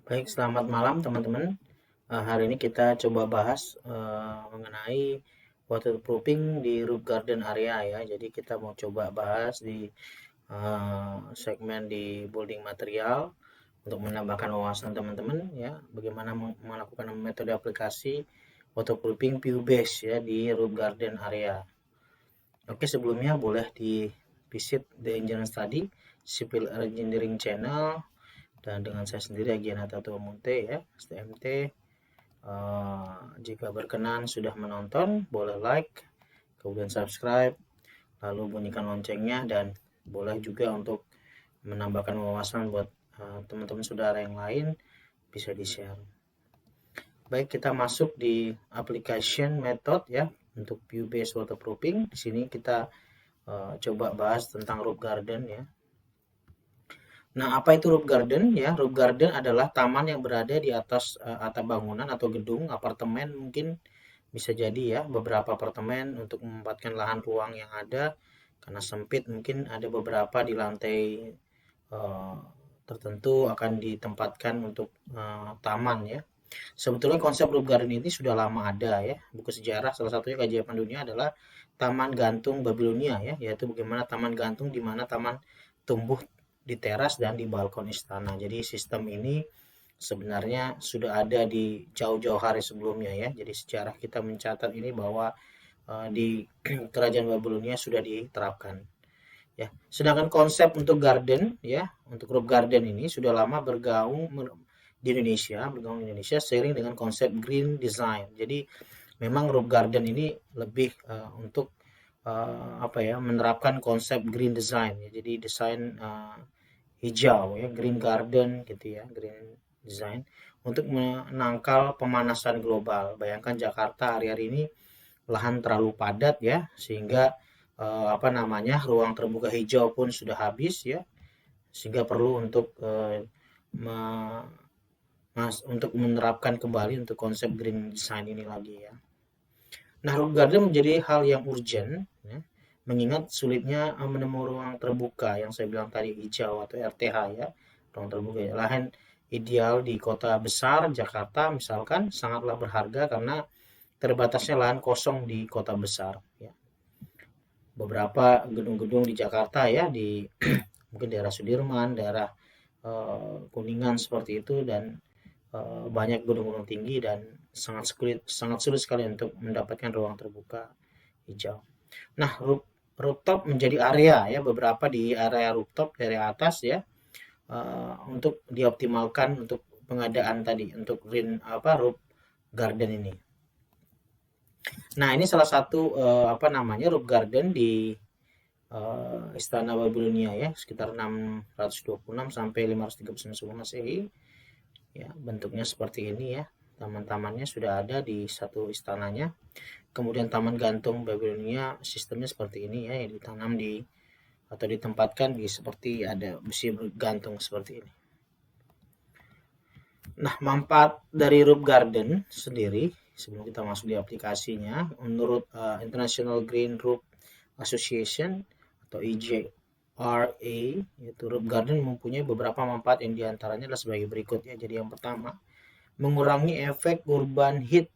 Baik, selamat malam teman-teman. Hari ini kita coba bahas mengenai waterproofing di roof garden area ya. Jadi kita mau coba bahas di segmen di building material untuk menambahkan wawasan teman-teman ya. Bagaimana melakukan metode aplikasi waterproofing view base ya di roof garden area. Oke, sebelumnya boleh di visit The Engineering Study Civil Engineering Channel dan dengan saya sendiri Agianata Tuamunte ya, STMT. Jika berkenan sudah menonton, boleh like, kemudian subscribe, lalu bunyikan loncengnya dan boleh juga untuk menambahkan wawasan buat teman-teman saudara yang lain bisa di-share. Baik, kita masuk di application method ya untuk view based waterproofing. Di sini kita coba bahas tentang roof garden ya. Nah, apa itu roof garden ya? Roof garden adalah taman yang berada di atas atap bangunan atau gedung, apartemen mungkin bisa jadi ya, beberapa apartemen untuk memanfaatkan lahan ruang yang ada karena sempit mungkin ada beberapa di lantai eh, tertentu akan ditempatkan untuk taman ya. Sebetulnya konsep roof garden ini sudah lama ada ya. Buku sejarah salah satunya keajaiban dunia adalah Taman Gantung Babilonia ya, yaitu bagaimana taman gantung di mana taman tumbuh di teras dan di balkon istana. Jadi sistem ini sebenarnya sudah ada di jauh-jauh hari sebelumnya ya. Jadi sejarah kita mencatat ini bahwa di kerajaan Babilonia sudah diterapkan ya. Sedangkan konsep untuk garden ya, untuk roof garden ini sudah lama bergaung di Indonesia seiring dengan konsep green design. Jadi memang roof garden ini lebih untuk apa ya, menerapkan konsep green design ya. Jadi desain hijau ya, green garden gitu ya, green design untuk menangkal pemanasan global. Bayangkan Jakarta hari-hari ini lahan terlalu padat ya, sehingga apa namanya, ruang terbuka hijau pun sudah habis ya, sehingga perlu untuk untuk menerapkan kembali untuk konsep green design ini lagi ya. Nah, roof garden menjadi hal yang urgent ya, mengingat sulitnya menemukan ruang terbuka yang saya bilang tadi hijau atau RTH ya, ruang terbuka ya. Lahan ideal di kota besar Jakarta misalkan sangatlah berharga karena terbatasnya lahan kosong di kota besar ya. Beberapa gedung-gedung di Jakarta ya, di mungkin daerah Sudirman, daerah Kuningan seperti itu, dan banyak gedung-gedung tinggi dan sangat sulit sekali untuk mendapatkan ruang terbuka hijau. Nah, rooftop menjadi area ya, beberapa di area rooftop dari atas ya, untuk dioptimalkan untuk pengadaan tadi untuk green apa roof garden ini. Nah, ini salah satu apa namanya roof garden di Istana Babilonia ya, sekitar 626 sampai 539 sebelum Masehi. Ya, bentuknya seperti ini ya. Taman-tamannya sudah ada di satu istananya. Kemudian taman gantung Babilonia sistemnya seperti ini ya, yang ditanam di atau ditempatkan di seperti ada besi gantung seperti ini. Nah, manfaat dari roof garden sendiri sebelum kita masuk di aplikasinya, menurut International Green Roof Association atau EJRA, yaitu roof garden mempunyai beberapa manfaat yang diantaranya adalah sebagai berikut ya. Jadi yang pertama, mengurangi efek urban heat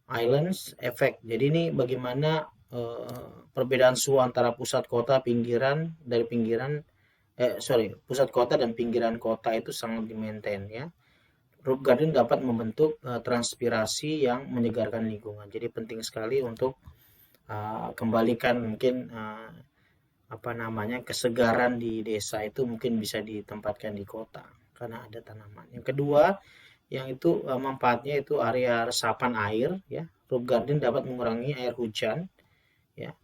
islands effect. Jadi ini bagaimana perbedaan suhu antara pusat kota pusat kota dan pinggiran kota itu sangat di-maintain ya. Roof garden dapat membentuk transpirasi yang menyegarkan lingkungan. Jadi penting sekali untuk kembalikan mungkin apa namanya, kesegaran di desa itu mungkin bisa ditempatkan di kota karena ada tanaman. Yang kedua, yang itu manfaatnya itu area resapan air ya. Roof garden dapat mengurangi air hujan ya,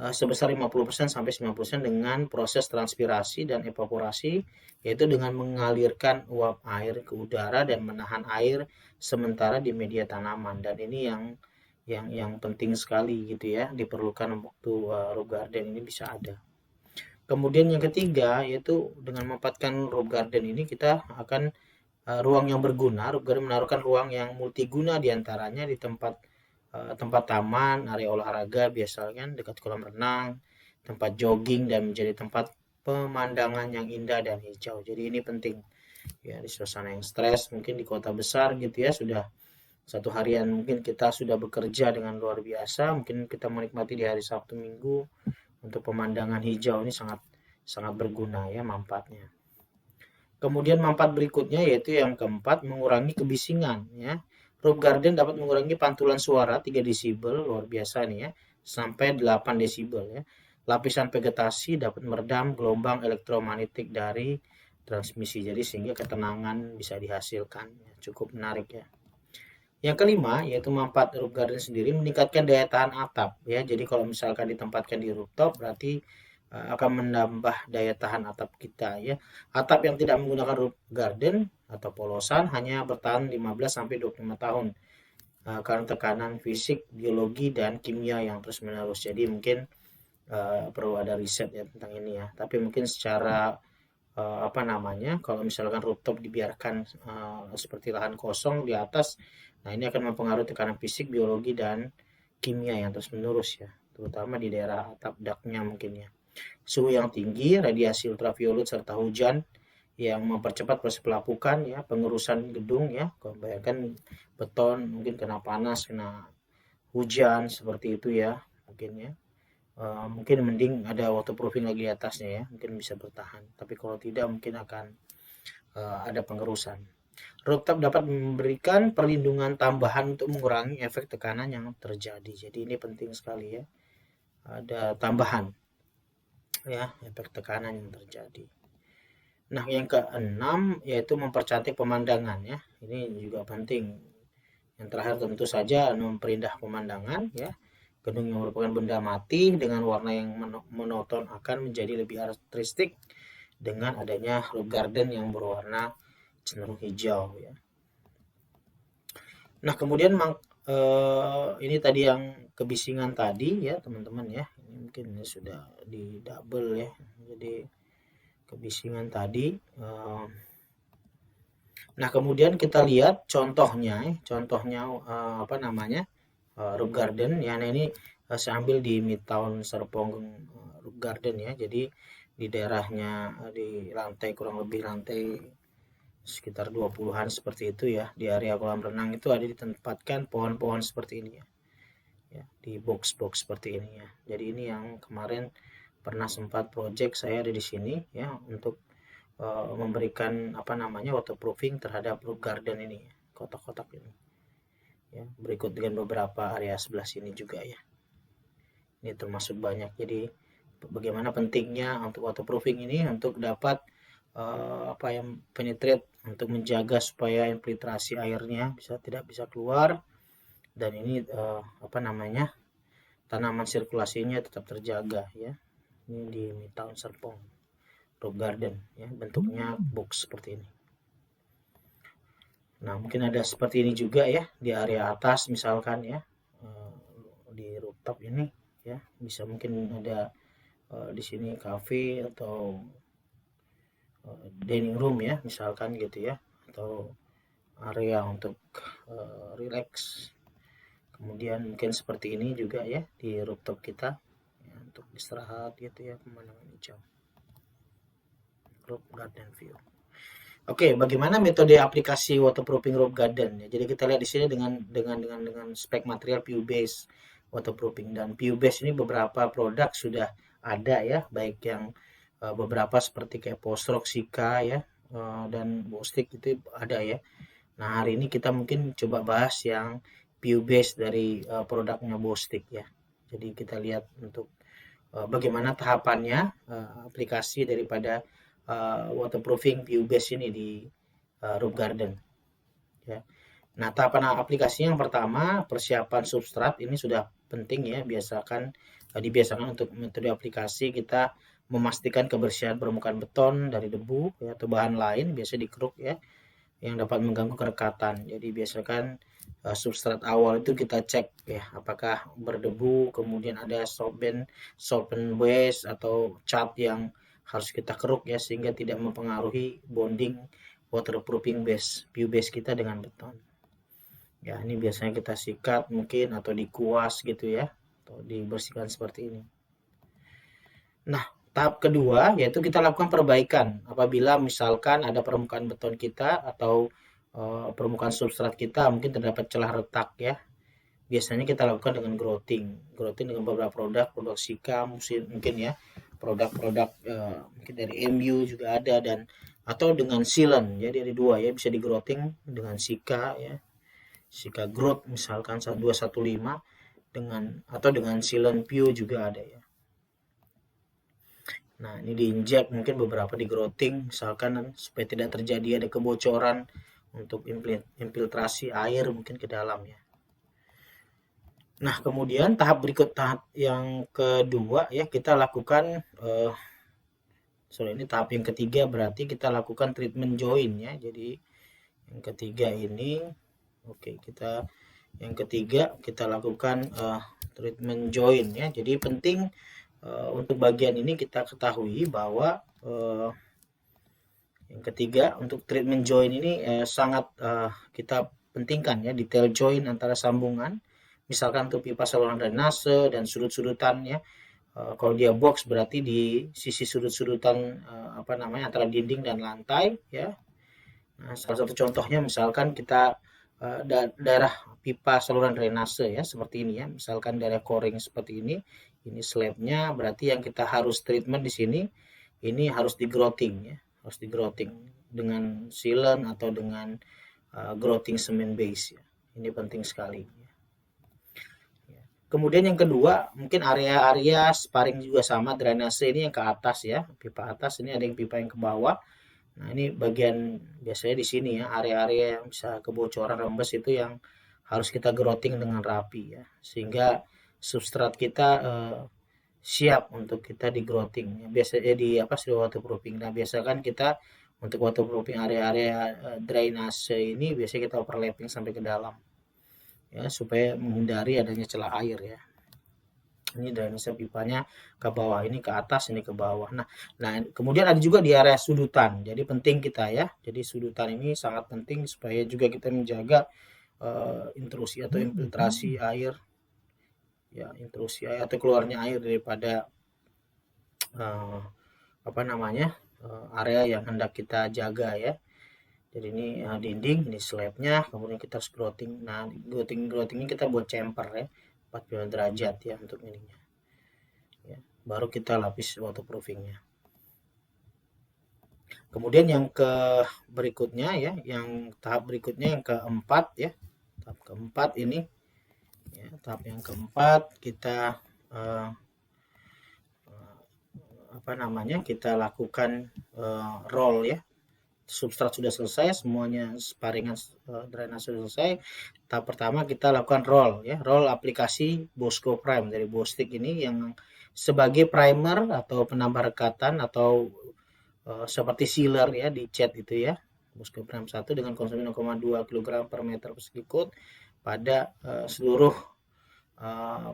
sebesar 50% sampai 90% dengan proses transpirasi dan evaporasi, yaitu dengan mengalirkan uap air ke udara dan menahan air sementara di media tanaman. Dan ini yang penting sekali gitu ya, diperlukan waktu roof garden ini bisa ada. Kemudian yang ketiga yaitu dengan memanfaatkan roof garden ini kita akan ruang yang berguna. Roof garden menaruhkan ruang yang multiguna diantaranya di tempat taman, area olahraga biasanya dekat kolam renang, tempat jogging, dan menjadi tempat pemandangan yang indah dan hijau. Jadi ini penting. Ya, di suasana yang stres, mungkin di kota besar gitu ya, sudah satu harian mungkin kita sudah bekerja dengan luar biasa, mungkin kita menikmati di hari Sabtu Minggu untuk pemandangan hijau ini sangat sangat berguna ya manfaatnya. Kemudian manfaat berikutnya yaitu yang keempat, mengurangi kebisingan ya. Roof garden dapat mengurangi pantulan suara 3 desibel, luar biasa nih ya, sampai 8 desibel ya. Lapisan vegetasi dapat meredam gelombang elektromagnetik dari transmisi, jadi sehingga ketenangan bisa dihasilkan. Cukup menarik ya. Yang kelima yaitu manfaat roof garden sendiri meningkatkan daya tahan atap ya. Jadi kalau misalkan ditempatkan di rooftop berarti akan menambah daya tahan atap kita ya. Atap yang tidak menggunakan roof garden atau polosan hanya bertahan 15 sampai 25 tahun karena tekanan fisik, biologi dan kimia yang terus-menerus. Jadi mungkin perlu ada riset ya tentang ini ya. Tapi mungkin secara apa namanya, kalau misalkan rooftop dibiarkan seperti lahan kosong di atas, nah ini akan mempengaruhi tekanan fisik, biologi, dan kimia yang terus menerus ya, terutama di daerah atap daknya mungkin ya. Suhu yang tinggi, radiasi ultraviolet, serta hujan yang mempercepat proses pelapukan ya, pengurusan gedung ya. Kalau bayangkan beton mungkin kena panas, kena hujan seperti itu ya, mungkin ya. Mungkin mending ada waterproofing lagi di atasnya ya, mungkin bisa bertahan. Tapi kalau tidak mungkin akan ada pengerusan. Rooftop dapat memberikan perlindungan tambahan untuk mengurangi efek tekanan yang terjadi. Jadi ini penting sekali ya. Ada tambahan ya efek tekanan yang terjadi. Nah, yang keenam yaitu mempercantik pemandangan ya. Ini juga penting. Yang terakhir tentu saja memperindah pemandangan ya. Gedung yang merupakan benda mati dengan warna yang monoton akan menjadi lebih artistik dengan adanya roof garden yang berwarna cenderung hijau ya. Nah, kemudian ini tadi yang kebisingan tadi ya, teman-teman ya. Ini mungkin ini sudah di double ya. Jadi kebisingan tadi. Nah, kemudian kita lihat contohnya, apa namanya roof garden ya. Nah, ini saya ambil di Midtown Serpong roof garden ya. Jadi di daerahnya di lantai kurang lebih lantai sekitar 20-an seperti itu ya. Di area kolam renang itu ada ditempatkan pohon-pohon seperti ini ya. Ya, di box-box seperti ini ya. Jadi ini yang kemarin pernah sempat project saya ada di sini ya untuk memberikan apa namanya waterproofing terhadap roof garden ini, kotak-kotak ini. Ya, berikut dengan beberapa area sebelah sini juga ya. Ini termasuk banyak. Jadi bagaimana pentingnya untuk waterproofing ini untuk dapat apa yang penetrate untuk menjaga supaya infiltrasi airnya tidak bisa keluar dan ini apa namanya tanaman sirkulasinya tetap terjaga ya. Ini di Midtown Serpong roof garden ya, bentuknya box seperti ini. Nah, mungkin ada seperti ini juga ya di area atas misalkan ya, di rooftop ini ya, bisa mungkin ada di sini cafe atau dining room ya misalkan gitu ya, atau area untuk relax. Kemudian mungkin seperti ini juga ya di rooftop kita ya, untuk istirahat gitu ya, pemandangan hijau. Roof garden view. Oke, bagaimana metode aplikasi waterproofing roof garden ya. Jadi kita lihat di sini dengan spek material PU base waterproofing, dan PU base ini beberapa produk sudah ada ya, baik yang beberapa seperti kayak Posrock, Sika ya, dan Bostik itu ada ya. Nah, hari ini kita mungkin coba bahas yang PU base dari produknya Bostik ya. Jadi kita lihat untuk bagaimana tahapannya aplikasi daripada waterproofing PU base ini di roof garden ya. Nah, tahapan aplikasinya yang pertama persiapan substrat ini sudah penting ya, dibiasakan untuk metode aplikasi kita memastikan kebersihan permukaan beton dari debu ya, atau bahan lain biasanya dikeruk ya yang dapat mengganggu kerekatan. Jadi biasakan substrat awal itu kita cek ya apakah berdebu, kemudian ada solvent base atau cat yang harus kita keruk ya sehingga tidak mempengaruhi bonding waterproofing base PU base kita dengan beton. Ya, ini biasanya kita sikat mungkin atau dikuas gitu ya, atau dibersihkan seperti ini. Nah, Tahap kedua yaitu kita lakukan perbaikan apabila misalkan ada permukaan beton kita atau permukaan substrat kita mungkin terdapat celah retak ya. Biasanya kita lakukan dengan growting dengan beberapa produk Sika mungkin ya, produk-produk mungkin dari MU juga ada dan atau dengan sealant. Jadi ada dua ya, bisa di growting dengan Sika ya, Sika growth misalkan 215 dengan atau dengan sealant Pew juga ada ya. Nah, ini diinjek mungkin beberapa di growting misalkan supaya tidak terjadi ada kebocoran untuk infiltrasi air mungkin ke dalam ya. Nah, kemudian tahap yang kedua ya kita lakukan ini tahap yang ketiga berarti kita lakukan treatment joint ya. Jadi yang ketiga ini yang ketiga kita lakukan treatment joint ya. Jadi penting untuk bagian ini kita ketahui bahwa yang ketiga untuk treatment joint ini sangat kita pentingkan ya, detail joint antara sambungan misalkan untuk pipa saluran drainase dan sudut-sudutannya. Kalau dia box berarti di sisi sudut-sudutan antara dinding dan lantai ya. Nah, salah satu contohnya misalkan kita daerah pipa saluran drainase ya seperti ini ya. Misalkan daerah coring seperti ini slabnya berarti yang kita harus treatment di sini ini harus di growting ya, harus di growting dengan sealant atau dengan growting cement base ya. Ini penting sekali. Kemudian yang kedua, mungkin area-area sparring juga sama, drainase ini yang ke atas ya, pipa atas, ini ada yang pipa yang ke bawah. Nah, ini bagian biasanya di sini ya, area-area yang bisa kebocoran rembes itu yang harus kita growting dengan rapi ya, sehingga substrat kita siap untuk kita di growting. Biasanya di waterproofing. Nah, biasa kan kita untuk waterproofing area-area drainase ini biasanya kita overlapping sampai ke dalam. Ya, supaya menghindari adanya celah air ya. Ini drainase pipanya ke bawah, ini ke atas, ini ke bawah. Nah, kemudian ada juga di area sudutan. Jadi penting kita ya. Jadi sudutan ini sangat penting supaya juga kita menjaga intrusi atau infiltrasi air. Ya, intrusi air atau keluarnya air daripada area yang hendak kita jaga ya. Jadi ini dinding, ini slabnya, kemudian kita harus growting. Nah, growting ini kita buat chamfer ya, 45 derajat ya untuk ininya. Ya, baru kita lapis waterproofingnya. Kemudian yang berikutnya ya, yang tahap berikutnya yang keempat ya, tahap keempat ini, ya, tahap yang keempat kita kita lakukan roll ya. Substrat sudah selesai, semuanya sparingan drainase sudah selesai. Tahap pertama kita lakukan roll ya, roll aplikasi Bosco Prime dari Bostik ini yang sebagai primer atau penambah rekatan atau seperti sealer ya di cat itu ya. Bosco Prime 1 dengan konsumsi 0,2 kg per meter persegi coat pada seluruh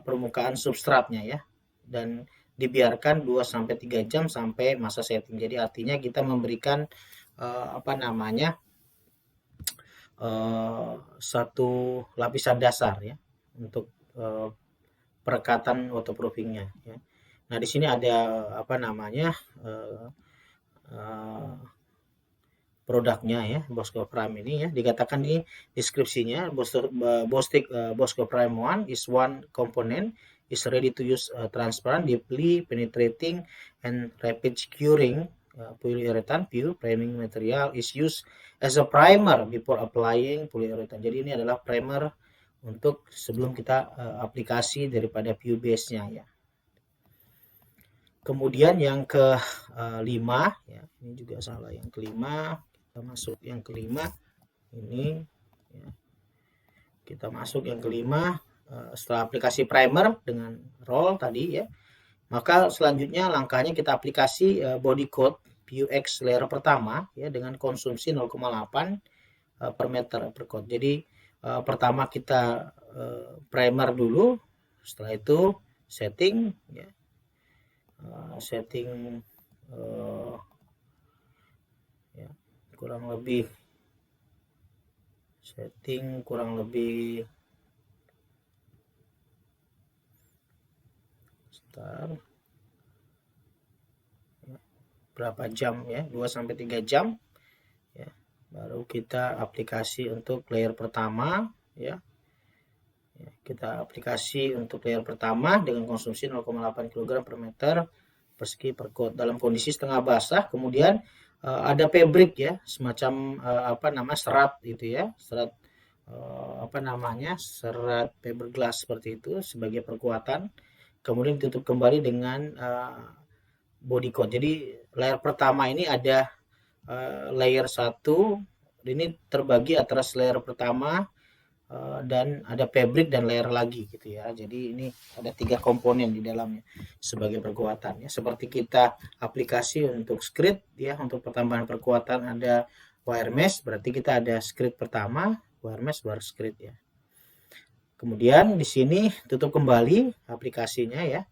permukaan substratnya ya, dan dibiarkan 2-3 jam sampai masa setting. Jadi artinya kita memberikan satu lapisan dasar ya untuk perekatan waterproofingnya ya. Nah, di sini ada produknya ya, Bosco Prime ini ya, dikatakan di deskripsinya Bosco Prime 1 is one component is ready to use, transparent, deeply penetrating and rapid curing polyurethane PU priming material is used as a primer before applying polyurethane. Jadi ini adalah primer untuk sebelum kita aplikasi daripada PU base-nya ya. Kemudian yang kelima ya, ini juga salah, yang kelima kita masuk yang kelima ini ya. Kita masuk yang kelima setelah aplikasi primer dengan roll tadi ya. Maka selanjutnya langkahnya kita aplikasi body coat PUX layer pertama ya dengan konsumsi 0,8 per meter per coat. Jadi pertama kita primer dulu, setelah itu setting ya. Ya, kurang lebih berapa jam ya, 2 sampai 3 jam ya. Baru kita aplikasi untuk layer pertama ya. Kita aplikasi untuk layer pertama dengan konsumsi 0,8 kg per meter persegi per coat dalam kondisi setengah basah. Kemudian ada fabric ya, semacam serat gitu ya, serat serat fiberglass seperti itu sebagai perkuatan. Kemudian ditutup kembali dengan body coat. Jadi layer pertama ini ada layer 1 ini terbagi atas layer pertama dan ada fabric dan layer lagi gitu ya. Jadi ini ada 3 komponen di dalamnya sebagai perkuatan ya. Seperti kita aplikasi untuk skrit ya, untuk pertambahan perkuatan ada wire mesh, berarti kita ada skrit pertama, wire mesh baru skrit ya. Kemudian di sini tutup kembali aplikasinya ya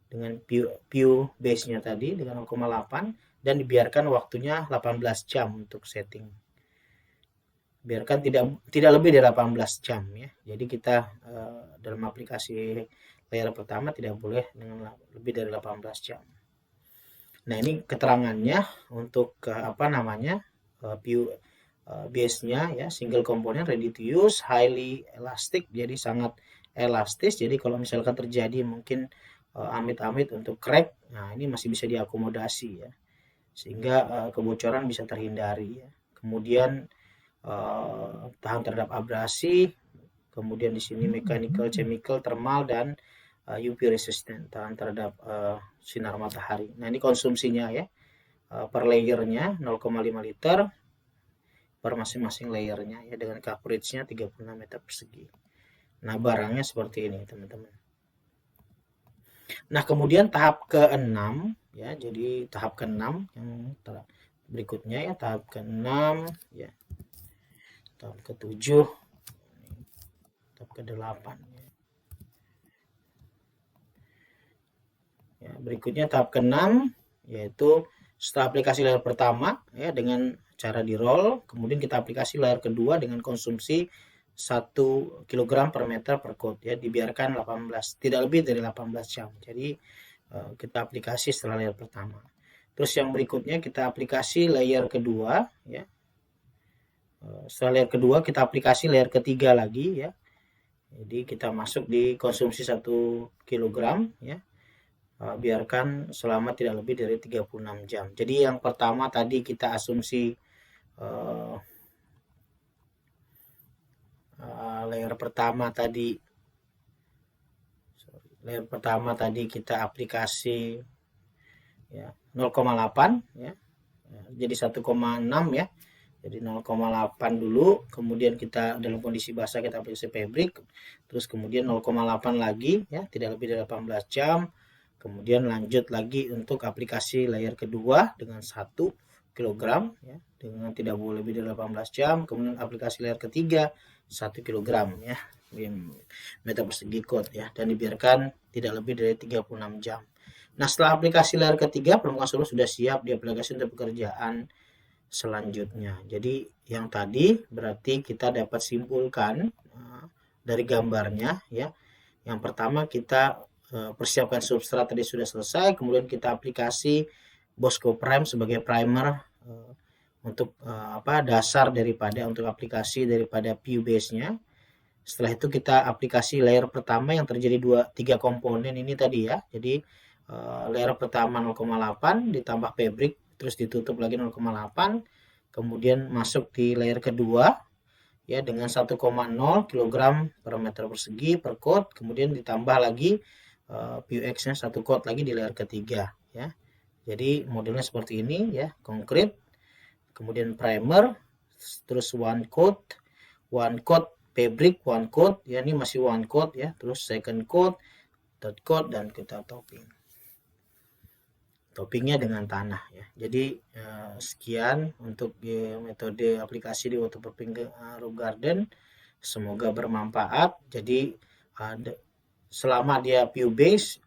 dengan view base-nya tadi dengan 0,8 dan dibiarkan waktunya 18 jam untuk setting. Biarkan tidak lebih dari 18 jam ya. Jadi kita dalam aplikasi layer pertama tidak boleh dengan lebih dari 18 jam. Nah, ini keterangannya untuk view base-nya ya, single component ready to use, highly elastic, jadi sangat elastis. Jadi kalau misalkan terjadi mungkin amit-amit untuk crack, nah ini masih bisa diakomodasi ya. Sehingga kebocoran bisa terhindari ya. Kemudian tahan terhadap abrasi, kemudian di sini mechanical, chemical, thermal dan UV resistant, tahan terhadap sinar matahari. Nah, ini konsumsinya ya per layernya 0,5 liter per masing-masing layernya ya, dengan coveragenya 36 meter persegi. Nah, barangnya seperti ini teman-teman. Nah, kemudian tahap ke-6 ya, jadi tahap ke-6 yang berikutnya ya, tahap ke-6 ya, tahap ke-7, tahap ke-8 ya. Berikutnya tahap ke-6 yaitu setelah aplikasi layer pertama ya dengan cara di roll, kemudian kita aplikasi layer kedua dengan konsumsi 1 kg per meter per coat ya, dibiarkan tidak lebih dari 18 jam. Jadi kita aplikasi setelah layer pertama. Terus yang berikutnya kita aplikasi layer kedua ya. Setelah layer kedua kita aplikasi layer ketiga lagi ya. Jadi kita masuk di konsumsi 1 kg ya. Biarkan selama tidak lebih dari 36 jam. Jadi yang pertama tadi kita asumsi layer pertama tadi kita aplikasi ya 0,8 ya. Jadi 1,6 ya. Jadi 0,8 dulu, kemudian kita dalam kondisi basah kita aplikasi fabric, terus kemudian 0,8 lagi ya, tidak lebih dari 18 jam. Kemudian lanjut lagi untuk aplikasi layer kedua dengan 1 kg ya, dengan tidak boleh lebih dari 18 jam. Kemudian aplikasi layer ketiga 1 kg ya, meter persegi coat ya, dan dibiarkan tidak lebih dari 36 jam. Nah, setelah aplikasi layer ketiga, permukaan solo sudah siap diaplikasi untuk pekerjaan selanjutnya. Jadi yang tadi berarti kita dapat simpulkan dari gambarnya ya. Yang pertama kita persiapkan substrat tadi sudah selesai, kemudian kita aplikasi Bosco Prime sebagai primer untuk dasar untuk aplikasi daripada PU base-nya. Setelah itu kita aplikasi layer pertama yang terjadi 3 komponen ini tadi ya. Jadi layer pertama 0,8 ditambah fabric terus ditutup lagi 0,8, kemudian masuk di layer kedua ya dengan 1,0 kg per meter persegi per coat, kemudian ditambah lagi PUX-nya 1 coat lagi di layer ketiga ya. Jadi modelnya seperti ini ya, konkret, kemudian primer, terus one coat fabric, one coat ya, ini masih one coat ya, terus second coat, third coat, dan kita toppingnya dengan tanah ya. Jadi sekian untuk metode aplikasi di waterproofing roof garden, semoga bermanfaat. Jadi selama dia PU base,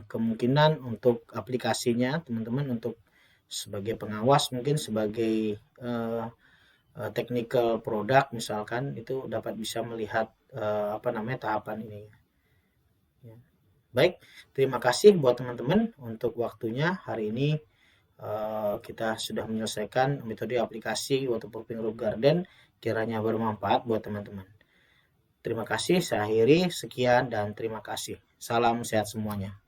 kemungkinan untuk aplikasinya teman-teman untuk sebagai pengawas, mungkin sebagai technical product misalkan, itu dapat bisa melihat tahapan ini ya. Baik, terima kasih buat teman-teman untuk waktunya hari ini. kita sudah menyelesaikan metode aplikasi waterproofing roof garden, kiranya bermanfaat buat teman-teman. Terima kasih, saya akhiri, sekian dan terima kasih. Salam sehat semuanya.